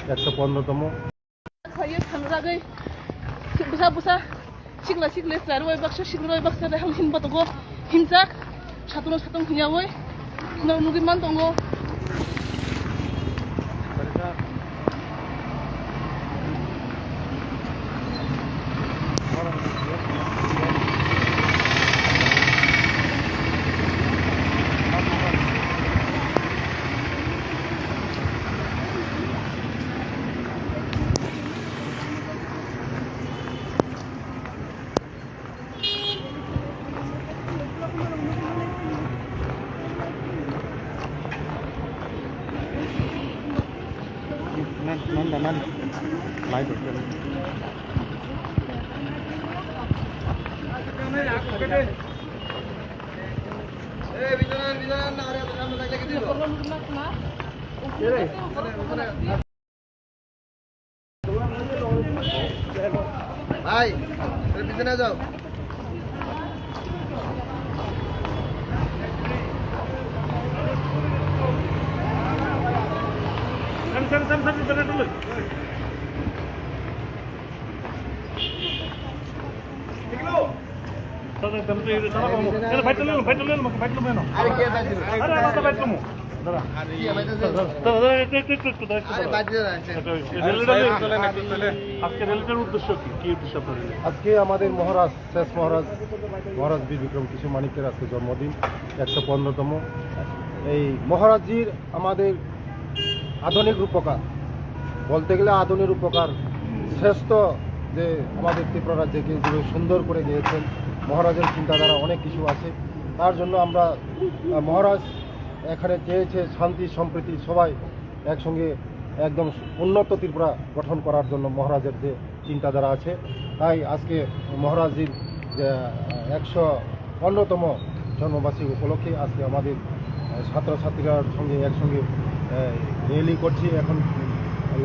115তম Sigla sarway baksa sigla baksa da hangin batogo himsak satuno satong hiyawoy no nugiman tongo nan lái được chân ভাই পিছনে যাও আজকে আমাদের মহারাজ শেষ মহারাজ বীর বিক্রম কিশোর মানিক্যের আজকে জন্মদিন 115তম। এই মহারাজজির আমাদের আধুনিক রূপকার বলতে গেলে আধুনিক রূপকার শ্রেষ্ঠ যে আমাদের ত্রিপুরা রাজ্যকে যে সুন্দর করে গিয়েছেন। মহারাজের চিন্তাধারা অনেক কিছু আছে, তার জন্য আমরা মহারাজ এখানে চেয়েছে শান্তি সম্প্রীতি সবাই একসঙ্গে একদম উন্নত ত্রিপুরা গঠন করার জন্য মহারাজের যে চিন্তাধারা আছে। তাই আজকে মহারাজজির 115তম জন্মবার্ষিকী উপলক্ষে আজকে আমাদের ছাত্রছাত্রীরার সঙ্গে একসঙ্গে র্যালি করছি। এখন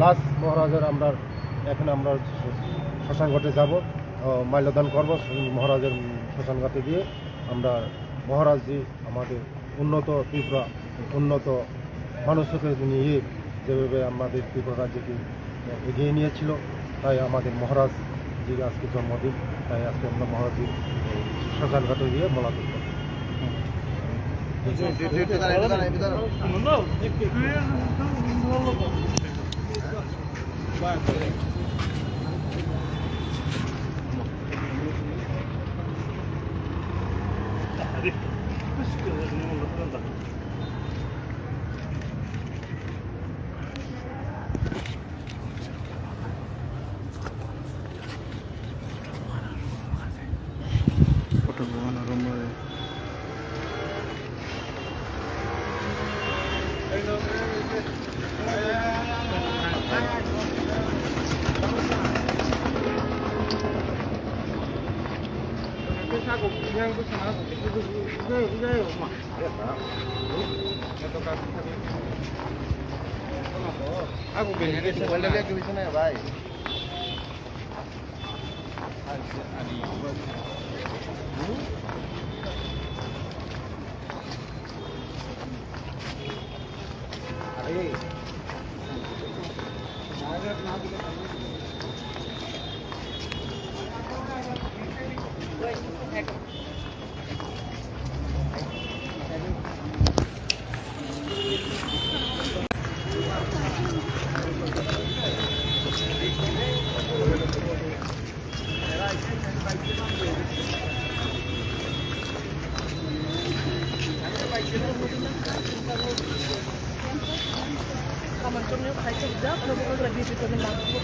লাস্ট মহারাজের আমরা শ্মশানঘাটে যাব, মাল্যদান করব। মহারাজের শ্মশানঘাটে গিয়ে আমরা মহারাজজি আমাদের উন্নত ত্রিপুরা উন্নত মানুষকে নিয়ে যেভাবে আমাদের ত্রিপুরা রাজ্যকে এগিয়ে নিয়েছিল, তাই আমাদের মহারাজজির আজকে জন্মদিন। তাই আজকে আমরা মহারাজজির শ্মশানঘাটে গিয়ে মোলাকাত করব। Aku bilang ke sana ya, Bay. Kamar jomnya kaca jam, lalu lagi di dalam lampu.